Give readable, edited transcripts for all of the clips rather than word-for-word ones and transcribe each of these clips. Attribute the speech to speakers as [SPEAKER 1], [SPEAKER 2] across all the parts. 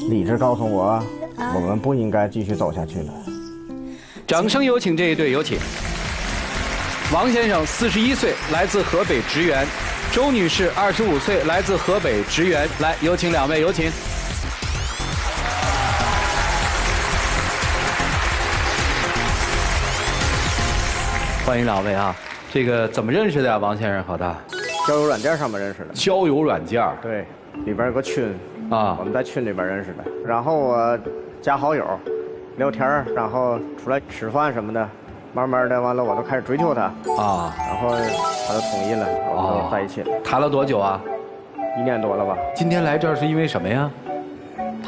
[SPEAKER 1] 理智告诉我，我们不应该继续走下去了。
[SPEAKER 2] 掌声有请这一对，有请。王先生41岁，来自河北职员；周女士25岁，来自河北职员。来，有请两位，有请。欢迎两位啊！这个怎么认识的呀，王先生和他？
[SPEAKER 1] 交友软件上面认识的。
[SPEAKER 2] 交友软件。
[SPEAKER 1] 对，里边有个群
[SPEAKER 2] 啊，
[SPEAKER 1] 我们在群里边认识的。然后我加好友，聊天，然后出来吃饭什么的。慢慢的，完了我都开始追求他
[SPEAKER 2] 啊，
[SPEAKER 1] 然后他就同意了，我们在一起了。
[SPEAKER 2] 谈了多久啊
[SPEAKER 1] ？1年多了吧。
[SPEAKER 2] 今天来这儿是因为什么呀？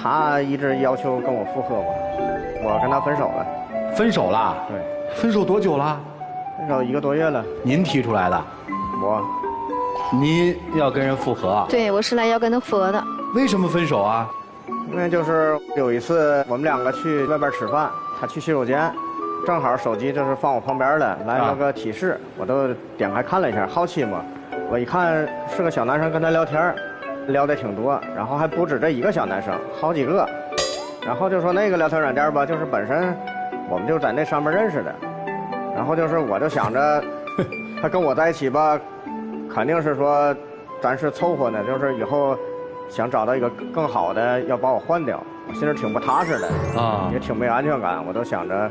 [SPEAKER 1] 他一直要求跟我复合嘛，我跟他分手了。
[SPEAKER 2] 分手啦？
[SPEAKER 1] 对。
[SPEAKER 2] 分手多久了？
[SPEAKER 1] 分手1个多月了。
[SPEAKER 2] 您提出来的？您要跟人复合？
[SPEAKER 3] 对，我是来要跟他复合的。
[SPEAKER 2] 为什么分手啊？
[SPEAKER 1] 因为就是有一次我们两个去外边吃饭，他去洗手间。正好手机就是放我旁边了，来了个提示，我都点开看了一下，好奇嘛。我一看是个小男生跟他聊天，聊得挺多，然后还不止这一个小男生，好几个。然后就说那个聊天软件吧，就是本身我们就在那上面认识的。然后就是我就想着，他跟我在一起吧，肯定是说咱是凑合呢，就是以后想找到一个更好的，要把我换掉，我心里挺不踏实的啊，也挺没安全感，我都想着。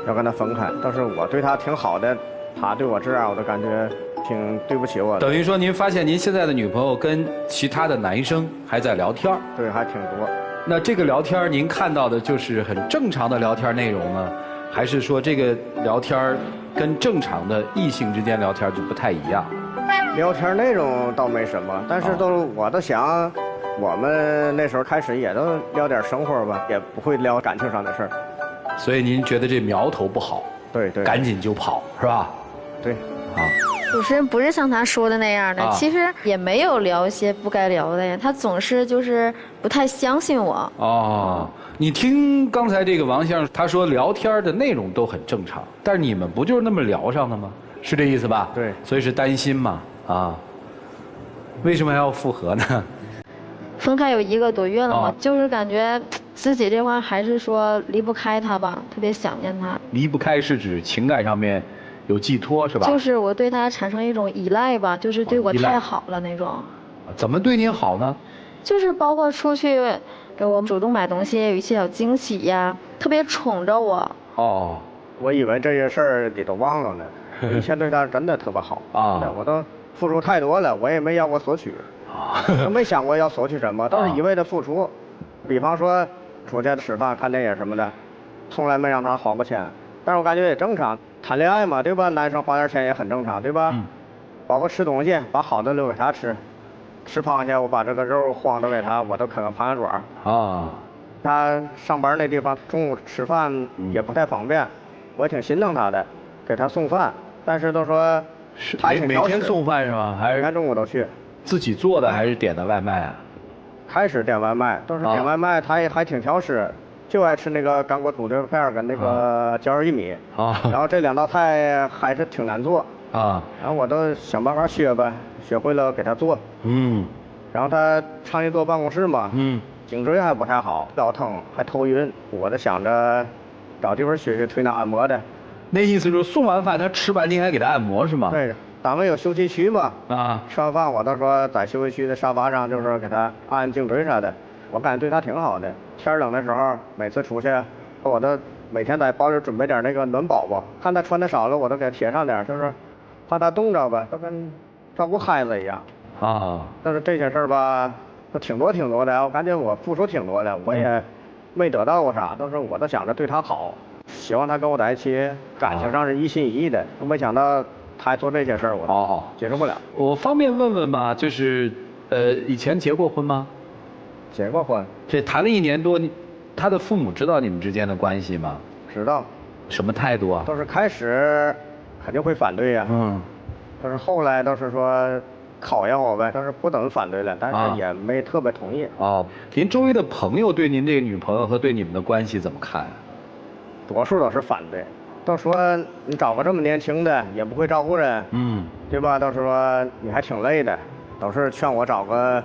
[SPEAKER 1] 要跟他分开，但是我对他挺好的，他对我这样，我都感觉挺对不起我的。
[SPEAKER 2] 等于说，您发现您现在的女朋友跟其他的男生还在聊天？
[SPEAKER 1] 对，还挺多。
[SPEAKER 2] 那这个聊天，您看到的就是很正常的聊天内容呢，还是说这个聊天跟正常的异性之间聊天就不太一样？
[SPEAKER 1] 聊天内容倒没什么，但是我都想，我们那时候开始也都聊点生活吧，也不会聊感情上的事儿。
[SPEAKER 2] 所以您觉得这苗头不好，
[SPEAKER 1] 对，
[SPEAKER 2] 赶紧就跑，是吧？
[SPEAKER 1] 对，啊。
[SPEAKER 3] 主持人不是像他说的那样的，其实也没有聊一些不该聊的呀。他总是就是不太相信我。
[SPEAKER 2] 哦，你听刚才这个王先生他说聊天的内容都很正常，但是你们不就是那么聊上的吗？是这意思吧？
[SPEAKER 1] 对，
[SPEAKER 2] 所以是担心嘛，啊？为什么要复合呢？
[SPEAKER 3] 分开有1个多月了嘛，就是感觉自己这块还是说离不开他吧，特别想念他。
[SPEAKER 2] 离不开是指情感上面有寄托是吧？
[SPEAKER 3] 就是我对他产生一种依赖吧，就是对我太好了那种。
[SPEAKER 2] 怎么对您好呢？
[SPEAKER 3] 就是包括出去给我主动买东西，有一些小惊喜呀，特别宠着我。
[SPEAKER 1] 哦，我以为这些事儿你都忘了呢。以前对他真的特别好啊，我都付出太多了，我也没要过索取。都没想过要索取什么，都是一味的付出。比方说出去吃饭、看电影什么的，从来没让他花过钱。但是我感觉也正常，谈恋爱嘛，对吧？男生花点钱也很正常，对吧？包括吃东西，把好的留给他吃。吃螃蟹，我把这个肉荒都给他，我都啃个螃蟹爪。啊。他上班那地方中午吃饭也不太方便，我也挺心疼他的，给他送饭。但是都说
[SPEAKER 2] 他每天送饭是吗？还是
[SPEAKER 1] 每天中午都去？
[SPEAKER 2] 自己做的还是点的外卖啊？
[SPEAKER 1] 开始点外卖，都是点外卖，他也还挺挑食，就爱吃那个干锅土豆片儿跟那个椒儿玉米。然后这2道菜还是挺难做。然后我都想办法学呗，学会了给他做。然后他长期坐办公室嘛。颈椎还不太好，腰疼还头晕，我都想着找地方学推拿按摩的。
[SPEAKER 2] 那意思就是送完饭他吃完，您还给他按摩是吗？
[SPEAKER 1] 对。单位有休息区嘛？吃完饭我都说在休息区的沙发上，就是给他按颈椎啥的。我感觉对他挺好的。天冷的时候，每次出去，我都每天在包里准备点那个暖宝宝，看他穿的少了，我都给他贴上点，就是怕他冻着吧，都跟照顾孩子一样。但是这些事儿吧，都挺多的，我感觉我付出挺多的，我也没得到过啥，都是我都想着对他好，希望他跟我在一起，感情上是一心一意的，没想到。他还做这些事儿，我接受不了。
[SPEAKER 2] 我方便问问吗？就是以前结过婚吗？
[SPEAKER 1] 结过婚。
[SPEAKER 2] 这谈了1年多，他的父母知道你们之间的关系吗？
[SPEAKER 1] 知道。
[SPEAKER 2] 什么态度啊？
[SPEAKER 1] 都是开始肯定会反对呀。但是后来都是说考验我呗，但是不等于反对了，但是也没特别同意。
[SPEAKER 2] 您周围的朋友对您这个女朋友和对你们的关系怎么看？
[SPEAKER 1] 多数都是反对。都说你找个这么年轻的，也不会照顾人，对吧？都是说你还挺累的，都是劝我找个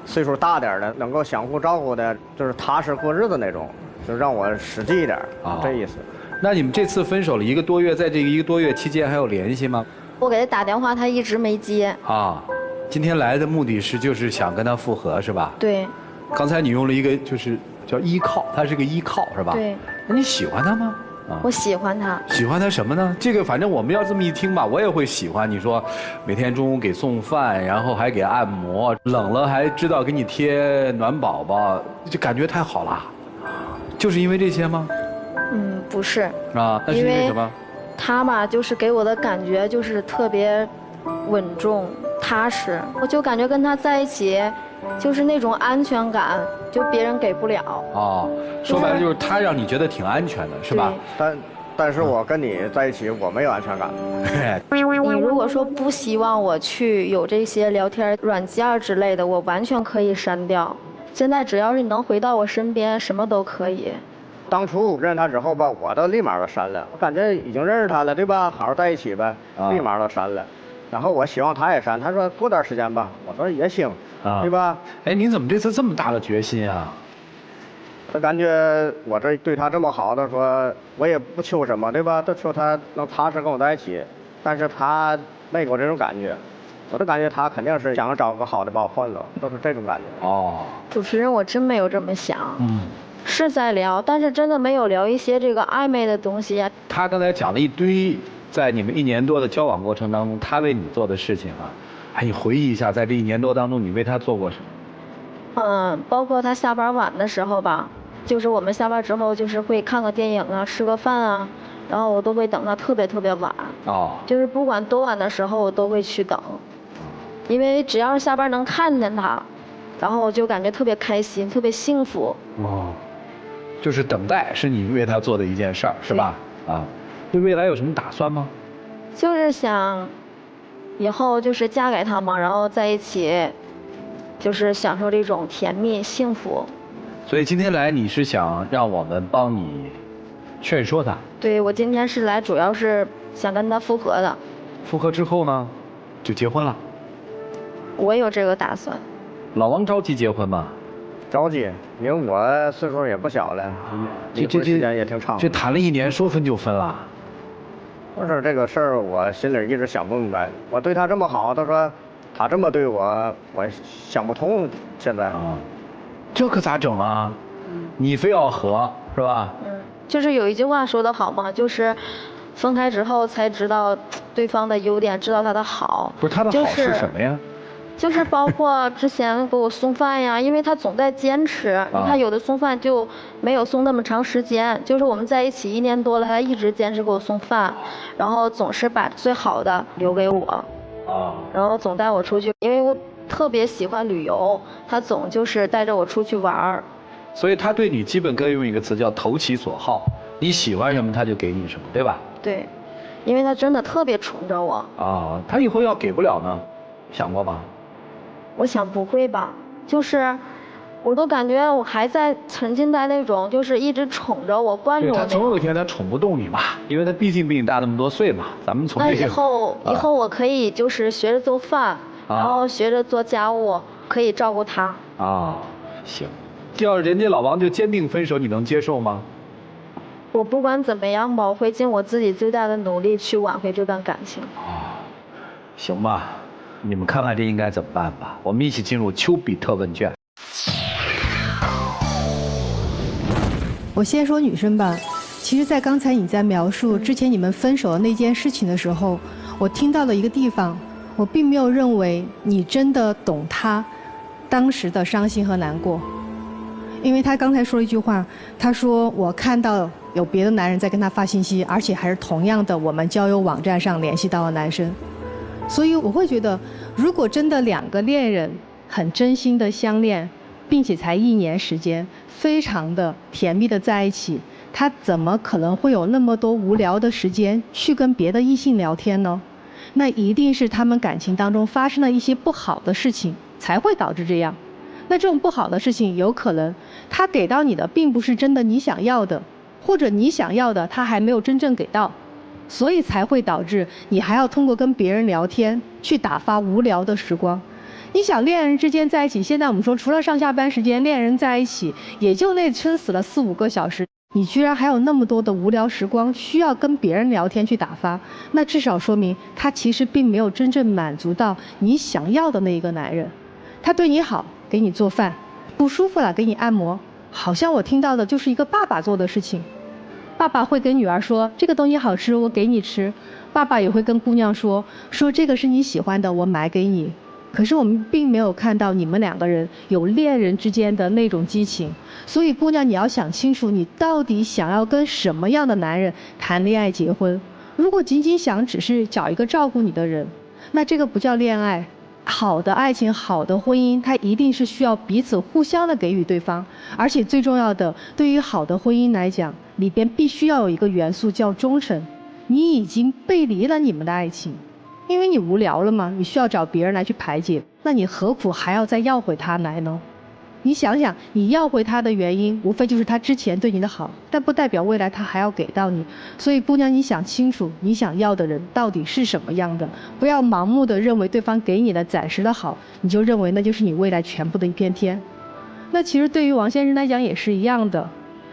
[SPEAKER 1] 岁数大点的，能够相互照顾的，就是踏实过日子那种，就让我实际一点，这意思。
[SPEAKER 2] 那你们这次分手了1个多月，在这个1个多月期间还有联系吗？
[SPEAKER 3] 我给他打电话，他一直没接。
[SPEAKER 2] 啊，今天来的目的就是想跟他复合是吧？
[SPEAKER 3] 对。
[SPEAKER 2] 刚才你用了一个就是叫依靠，他是个依靠是吧？
[SPEAKER 3] 对。
[SPEAKER 2] 那你喜欢他吗？
[SPEAKER 3] 我喜欢他。
[SPEAKER 2] 喜欢他什么呢？这个反正我们要这么一听吧，我也会喜欢。你说每天中午给送饭，然后还给按摩，冷了还知道给你贴暖宝宝，就感觉太好了。就是因为这些吗？
[SPEAKER 3] 不是。
[SPEAKER 2] 啊，那是因为什么？
[SPEAKER 3] 他吧，就是给我的感觉就是特别稳重、踏实，我就感觉跟他在一起，就是那种安全感，就别人给不了。
[SPEAKER 2] 哦，说白了就是他让你觉得挺安全的，是吧？
[SPEAKER 1] 但是我跟你在一起，我没有安全感。
[SPEAKER 3] 你如果说不希望我去有这些聊天软件之类的，我完全可以删掉。现在只要是你能回到我身边，什么都可以。
[SPEAKER 1] 当初认识他之后吧，我都立马就删了。我感觉已经认识他了，对吧？好好在一起呗，立马就删了。然后我希望他也删，他说过段时间吧，我说也行，对吧？
[SPEAKER 2] 哎，您怎么这次这么大的决心啊？
[SPEAKER 1] 我感觉我这对他这么好的说，我也不求什么，对吧？就求他能踏实跟我在一起，但是他没给我这种感觉。我就感觉他肯定是想找个好的把我换了，都是这种感觉。
[SPEAKER 2] 哦，
[SPEAKER 3] 主持人，我真没有这么想。是在聊，但是真的没有聊一些这个暧昧的东西。
[SPEAKER 2] 他刚才讲了一堆，在你们1年多的交往过程当中，他为你做的事情啊，哎，你回忆一下，在这1年多当中，你为他做过什么？
[SPEAKER 3] 包括他下班晚的时候吧，就是我们下班之后就是会看个电影啊，吃个饭啊，然后我都会等他特别特别晚。哦。就是不管多晚的时候，我都会去等，因为只要是下班能看见他，然后我就感觉特别开心，特别幸福。哦。
[SPEAKER 2] 就是等待是你为他做的一件事儿，是吧？啊，对未来有什么打算吗？
[SPEAKER 3] 就是想，以后就是嫁给他嘛，然后在一起，就是享受这种甜蜜幸福。
[SPEAKER 2] 所以今天来你是想让我们帮你劝说他？
[SPEAKER 3] 对，我今天是来主要是想跟他复合的。
[SPEAKER 2] 复合之后呢，就结婚了？
[SPEAKER 3] 我有这个打算。
[SPEAKER 2] 老王着急结婚吗？
[SPEAKER 1] 着急，因为我岁数也不小了，离婚时间也挺长。
[SPEAKER 2] 这谈了1年，说分就分了。
[SPEAKER 1] 不是这个事儿，我心里一直想不明白。我对他这么好，他说他这么对我，我想不通。现在
[SPEAKER 2] 这可咋整啊？你非要和是吧？
[SPEAKER 3] 就是有一句话说得好嘛，就是分开之后才知道对方的优点，知道他的好。
[SPEAKER 2] 不是他的好是什么呀？
[SPEAKER 3] 就是包括之前给我送饭呀，因为他总在坚持，你看有的送饭就没有送那么长时间，就是我们在一起1年多了，他一直坚持给我送饭，然后总是把最好的留给我，然后总带我出去，因为我特别喜欢旅游，他总就是带着我出去玩儿。
[SPEAKER 2] 所以他对你基本可以用一个词叫投其所好，你喜欢什么他就给你什么，对吧？
[SPEAKER 3] 对，因为他真的特别宠着我。
[SPEAKER 2] 他以后要给不了呢，想过吗？
[SPEAKER 3] 我想不会吧，就是我都感觉我还在沉浸在那种就是一直宠着我惯着我。
[SPEAKER 2] 他总有一天他宠不动你嘛，因为他毕竟比你大那么多岁嘛。咱们从这个
[SPEAKER 3] 以后我可以就是学着做饭，然后学着做家务，可以照顾他。
[SPEAKER 2] 行，要是人家老王就坚定分手，你能接受吗？
[SPEAKER 3] 我不管怎么样吧，我会尽我自己最大的努力去挽回这段感情。
[SPEAKER 2] 行吧。你们看看这应该怎么办吧？我们一起进入丘比特问卷。
[SPEAKER 4] 我先说女生吧。其实，在刚才你在描述之前你们分手的那件事情的时候，我听到了一个地方，我并没有认为你真的懂他当时的伤心和难过，因为他刚才说了一句话，他说我看到有别的男人在跟他发信息，而且还是同样的我们交友网站上联系到的男生。所以我会觉得，如果真的2个恋人很真心的相恋，并且才1年时间，非常的甜蜜的在一起，他怎么可能会有那么多无聊的时间去跟别的异性聊天呢？那一定是他们感情当中发生了一些不好的事情，才会导致这样。那这种不好的事情，有可能他给到你的并不是真的你想要的，或者你想要的他还没有真正给到。所以才会导致你还要通过跟别人聊天去打发无聊的时光。你想恋人之间在一起，现在我们说除了上下班时间，恋人在一起也就那撑死了4、5个小时，你居然还有那么多的无聊时光需要跟别人聊天去打发，那至少说明他其实并没有真正满足到你想要的那一个男人。他对你好，给你做饭，不舒服了给你按摩，好像我听到的就是一个爸爸做的事情。爸爸会跟女儿说这个东西好吃，我给你吃。爸爸也会跟姑娘说这个是你喜欢的，我买给你。可是我们并没有看到你们2个人有恋人之间的那种激情，所以姑娘你要想清楚，你到底想要跟什么样的男人谈恋爱结婚。如果仅仅想只是找一个照顾你的人，那这个不叫恋爱。好的爱情，好的婚姻，它一定是需要彼此互相的给予对方，而且最重要的，对于好的婚姻来讲，里边必须要有一个元素叫忠诚。你已经背离了你们的爱情，因为你无聊了嘛，你需要找别人来去排解，那你何苦还要再要回他来呢？你想想，你要回他的原因，无非就是他之前对你的好，但不代表未来他还要给到你。所以姑娘，你想清楚，你想要的人到底是什么样的，不要盲目的认为对方给你的暂时的好，你就认为那就是你未来全部的一片天。那其实对于王先生来讲也是一样的，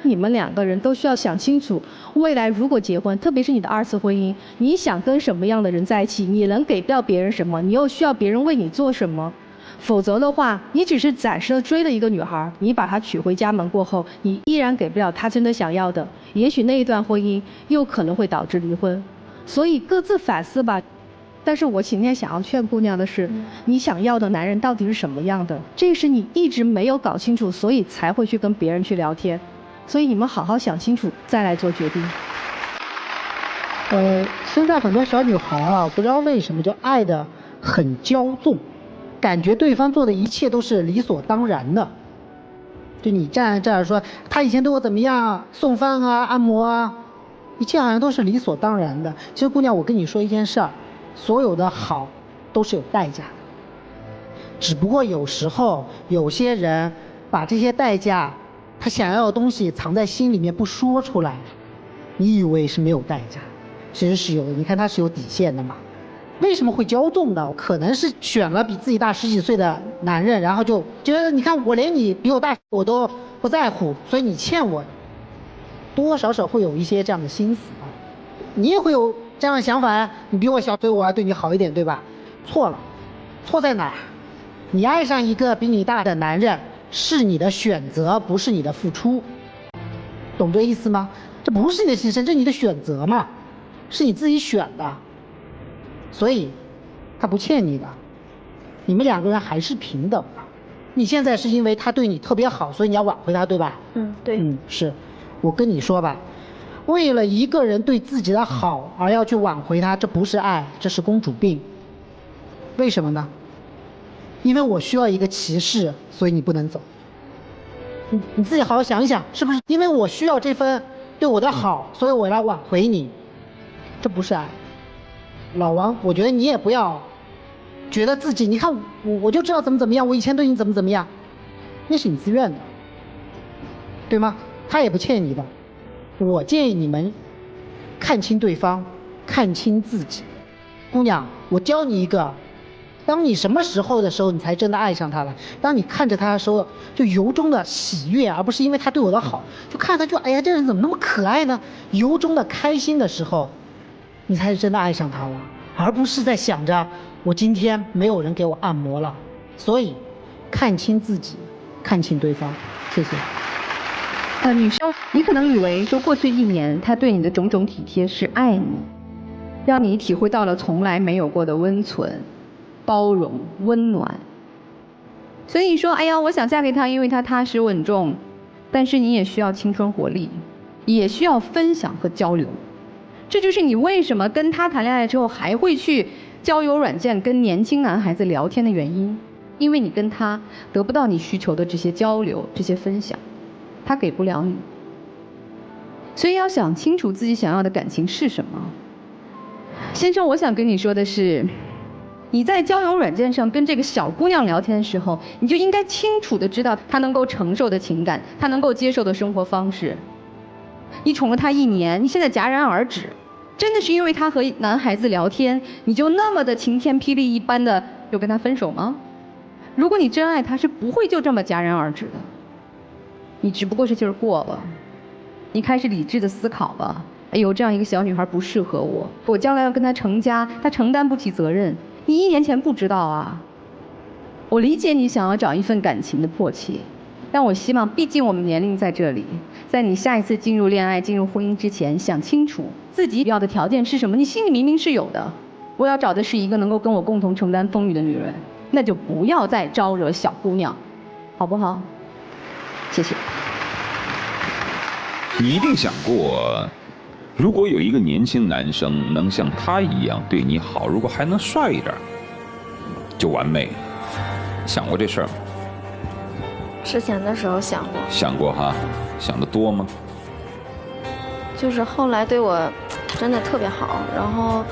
[SPEAKER 4] 你们2个人都需要想清楚，未来如果结婚，特别是你的2次婚姻，你想跟什么样的人在一起，你能给到别人什么，你又需要别人为你做什么。否则的话，你只是暂时的追了一个女孩，你把她娶回家门过后，你依然给不了她真的想要的，也许那一段婚姻又可能会导致离婚。所以各自反思吧。但是我今天想要劝姑娘的是，你想要的男人到底是什么样的，这是你一直没有搞清楚，所以才会去跟别人去聊天。所以你们好好想清楚再来做决定。
[SPEAKER 5] 现在很多小女孩啊，不知道为什么就爱得很骄纵，感觉对方做的一切都是理所当然的。就你站在这儿说他以前对我怎么样，送饭啊按摩啊，一切好像都是理所当然的。其实姑娘，我跟你说一件事儿，所有的好都是有代价的，只不过有时候有些人把这些代价他想要的东西藏在心里面不说出来，你以为是没有代价，其实是有的。你看他是有底线的嘛。为什么会骄纵呢？可能是选了比自己大10几岁的男人，然后就觉得你看我连你比我大我都不在乎，所以你欠我，多多少少会有一些这样的心思啊。你也会有这样的想法呀，你比我小，所以我要对你好一点，对吧？错了，错在哪儿？你爱上一个比你大的男人是你的选择，不是你的付出，懂这意思吗？这不是你的牺牲，这是你的选择嘛，是你自己选的。所以他不欠你的，你们2个人还是平等的。你现在是因为他对你特别好，所以你要挽回他，对吧？
[SPEAKER 3] 对。
[SPEAKER 5] 是。我跟你说吧，为了一个人对自己的好而要去挽回他，这不是爱，这是公主病。为什么呢？因为我需要一个骑士，所以你不能走。你自己好好想一想，是不是因为我需要这份对我的好，所以我来挽回你？这不是爱。老王，我觉得你也不要觉得自己，你看我就知道怎么样，我以前对你怎么样，那是你自愿的，对吗？他也不欠你的。我建议你们看清对方，看清自己。姑娘，我教你一个，当你什么时候的时候，你才真的爱上他了？当你看着他的时候，就由衷的喜悦，而不是因为他对我的好，就看他就哎呀，这人怎么那么可爱呢？由衷的开心的时候，你才是真的爱上他了，而不是在想着我今天没有人给我按摩了。所以，看清自己，看清对方。谢谢。
[SPEAKER 6] 女生，你可能以为说过去1年他对你的种种体贴是爱你，让你体会到了从来没有过的温存、包容、温暖。所以说，哎呀，我想嫁给他，因为他踏实稳重。但是你也需要青春活力，也需要分享和交流。这就是你为什么跟他谈恋爱之后还会去交友软件跟年轻男孩子聊天的原因，因为你跟他得不到你需求的这些交流、这些分享，他给不了你。所以要想清楚自己想要的感情是什么。先生，我想跟你说的是，你在交友软件上跟这个小姑娘聊天的时候，你就应该清楚的知道她能够承受的情感，她能够接受的生活方式。你宠了她1年，你现在戛然而止，真的是因为她和男孩子聊天，你就那么的晴天霹雳一般的又跟她分手吗？如果你真爱他，是不会就这么戛然而止的。你只不过是劲儿过了，你开始理智的思考了。哎呦，这样一个小女孩不适合我，我将来要跟她成家，她承担不起责任。你1年前不知道啊。我理解你想要找一份感情的迫切，但我希望，毕竟我们年龄在这里，在你下一次进入恋爱、进入婚姻之前，想清楚自己要的条件是什么。你心里明明是有的，我要找的是一个能够跟我共同承担风雨的女人，那就不要再招惹小姑娘，好不好？谢谢。
[SPEAKER 7] 你一定想过，如果有一个年轻男生能像他一样对你好，如果还能帅一点，就完美了。想过这事儿吗？
[SPEAKER 3] 之前的时候想过。
[SPEAKER 7] 想过哈，想得多吗？
[SPEAKER 3] 就是后来对我真的特别好，然后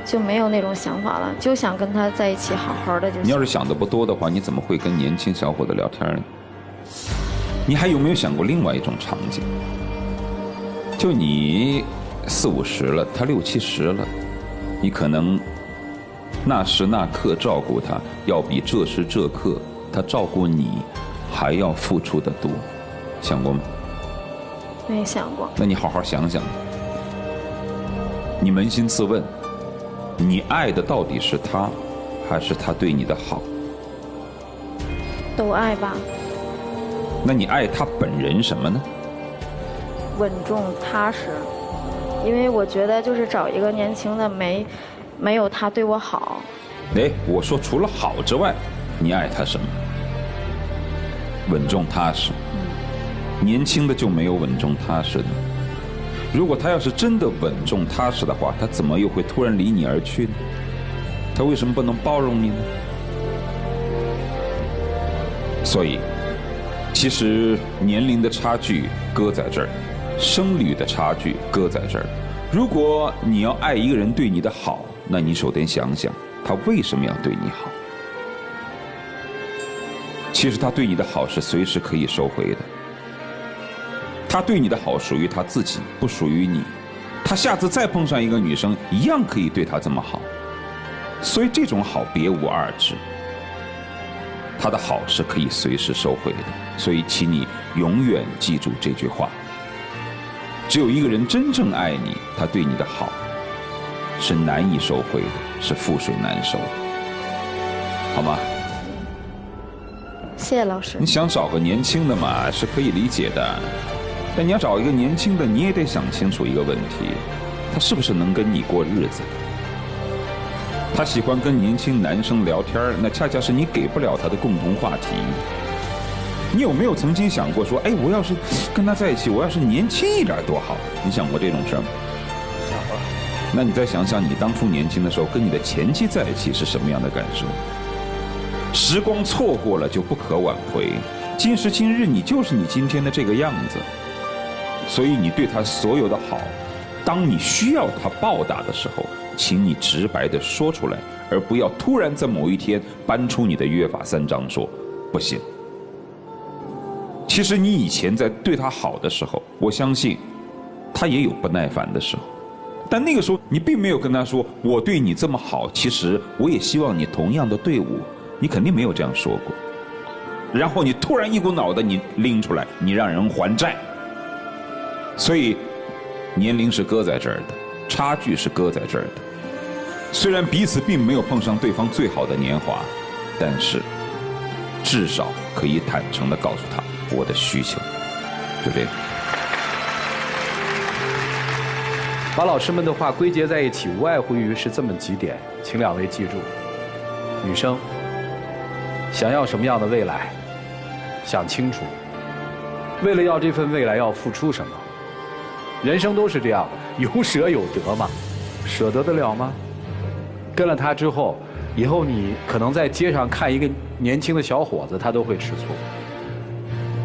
[SPEAKER 3] 就没有那种想法了，就想跟他在一起好好的就行。
[SPEAKER 7] 你要是想的不多的话，你怎么会跟年轻小伙子聊天呢？你还有没有想过另外一种场景？就你40、50了，他60、70了，你可能那时那刻照顾他，要比这时这刻他照顾你还要付出的多，想过吗？
[SPEAKER 3] 没想过。
[SPEAKER 7] 那你好好想想，你扪心自问，你爱的到底是他，还是他对你的好？
[SPEAKER 3] 都爱吧。
[SPEAKER 7] 那你爱他本人什么呢？
[SPEAKER 3] 稳重踏实，因为我觉得就是找一个年轻的没有他对我好。
[SPEAKER 7] 哎，我说除了好之外，你爱他什么？稳重踏实。年轻的就没有稳重踏实的。如果他要是真的稳重踏实的话，他怎么又会突然离你而去呢？他为什么不能包容你呢？所以，其实年龄的差距搁在这儿，生育的差距搁在这儿。如果你要爱一个人对你的好，那你首先想想他为什么要对你好。其实他对你的好是随时可以收回的。他对你的好属于他自己，不属于你。他下次再碰上一个女生，一样可以对他这么好。所以这种好别无二致。他的好是可以随时收回的。所以请你永远记住这句话。只有一个人真正爱你，他对你的好是难以收回的，是覆水难收的，好吗？
[SPEAKER 3] 谢谢老师。
[SPEAKER 7] 你想找个年轻的嘛，是可以理解的。但你要找一个年轻的，你也得想清楚一个问题，他是不是能跟你过日子？他喜欢跟年轻男生聊天，那恰恰是你给不了他的共同话题。你有没有曾经想过说，哎，我要是跟他在一起，我要是年轻一点多好？你想过这种事吗？
[SPEAKER 1] 想过。
[SPEAKER 7] 那你再想想，你当初年轻的时候跟你的前妻在一起是什么样的感受？时光错过了就不可挽回，今时今日你就是你今天的这个样子。所以你对他所有的好，当你需要他报答的时候，请你直白地说出来，而不要突然在某一天搬出你的约法三章说不行。其实你以前在对他好的时候，我相信他也有不耐烦的时候，但那个时候你并没有跟他说我对你这么好，其实我也希望你同样的对我，你肯定没有这样说过。然后你突然一股脑的你拎出来，你让人还债。所以年龄是搁在这儿的，差距是搁在这儿的。虽然彼此并没有碰上对方最好的年华，但是至少可以坦诚地告诉他我的需求，就这样。
[SPEAKER 2] 把老师们的话归结在一起，无外乎于是这么几点，请两位记住：女生想要什么样的未来，想清楚；为了要这份未来，要付出什么。人生都是这样，有舍有得嘛，舍得了吗？跟了他之后，以后你可能在街上看一个年轻的小伙子，他都会吃醋，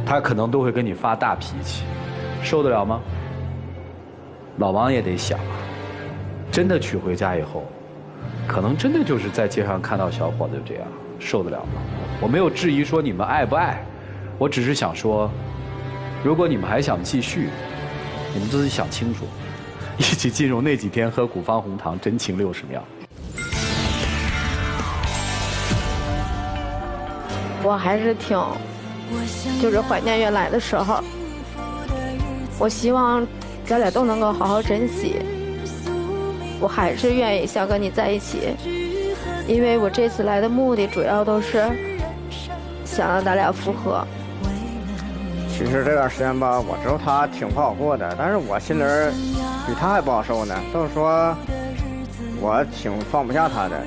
[SPEAKER 2] 他可能都会跟你发大脾气，受得了吗？老王也得想啊，真的娶回家以后，可能真的就是在街上看到小伙子就这样，受得了吗？我没有质疑说你们爱不爱，我只是想说，如果你们还想继续，你们自己想清楚，一起进入那几天喝古方红糖真情60秒。
[SPEAKER 3] 我还是就是怀念原来的时候。我希望咱俩都能够好好珍惜。我还是愿意想跟你在一起，因为我这次来的目的主要都是想让咱俩复合。
[SPEAKER 1] 其实这段时间吧，我知道他挺不好过的，但是我心里比他还不好受呢。就是说，我挺放不下他的。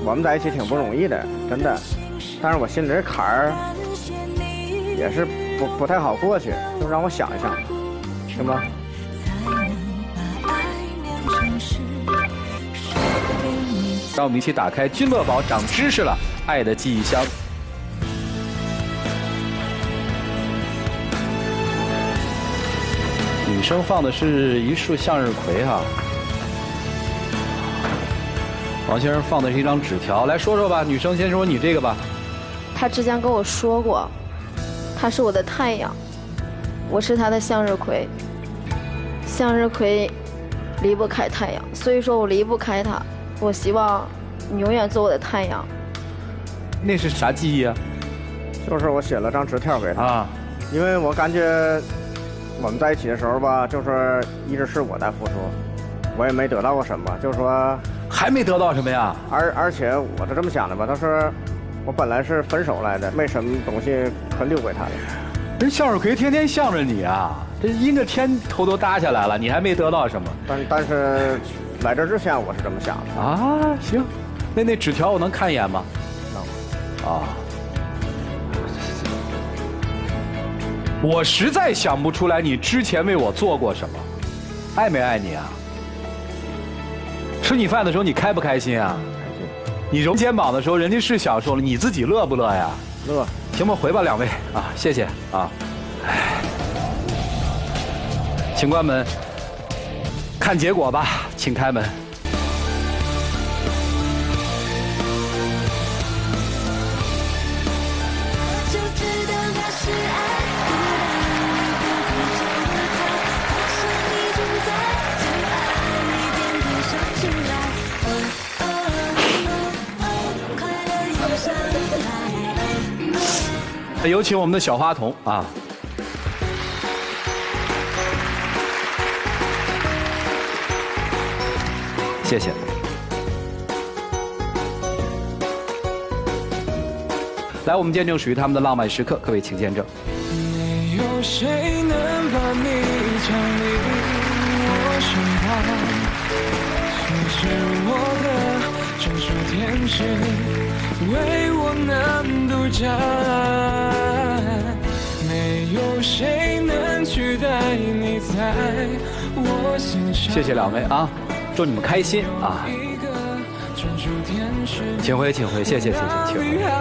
[SPEAKER 1] 我们在一起挺不容易的，真的。但是我心里这坎儿也是不太好过去，就让我想一想，行吗？
[SPEAKER 2] 让我们一起打开君乐宝，长知识了，爱的记忆箱。女生放的是一束向日葵哈，王先生放的是一张纸条，来说说吧。女生先说你这个吧。
[SPEAKER 3] 他之前跟我说过，他是我的太阳，我是他的向日葵。向日葵离不开太阳，所以说我离不开他。我希望你永远做我的太阳。
[SPEAKER 2] 那是啥记忆啊？
[SPEAKER 1] 就是我写了张纸条给他
[SPEAKER 2] 啊，
[SPEAKER 1] 因为我感觉我们在一起的时候吧，就是一直是我在付出，我也没得到过什么，就是说
[SPEAKER 2] 还没得到什么呀？
[SPEAKER 1] 而且我是这么想的吧，他说我本来是分手来的，没什么东西可留给他的。
[SPEAKER 2] 人向日葵天天向着你啊，这阴着天头都搭下来了，你还没得到什么？
[SPEAKER 1] 但是来这之前我是这么想的
[SPEAKER 2] 啊。行，那纸条我能看一眼吗？能。啊。我实在想不出来你之前为我做过什么，爱没爱你啊？吃你饭的时候你开不开心啊？你揉肩膀的时候人家是享受了，你自己乐不乐呀？
[SPEAKER 1] 乐。
[SPEAKER 2] 行吧，回吧两位啊，谢谢啊。请关门，看结果吧，请开门。有请我们的小花童啊！谢谢。来，我们见证属于他们的浪漫时刻，各位请见证。
[SPEAKER 8] 没有谁能把你降临我身旁，你是我的专属天使，为我能独占。没有谁能取代你在我心上。
[SPEAKER 2] 谢谢两位啊，祝你们开心啊！请回，请回，谢谢，请回。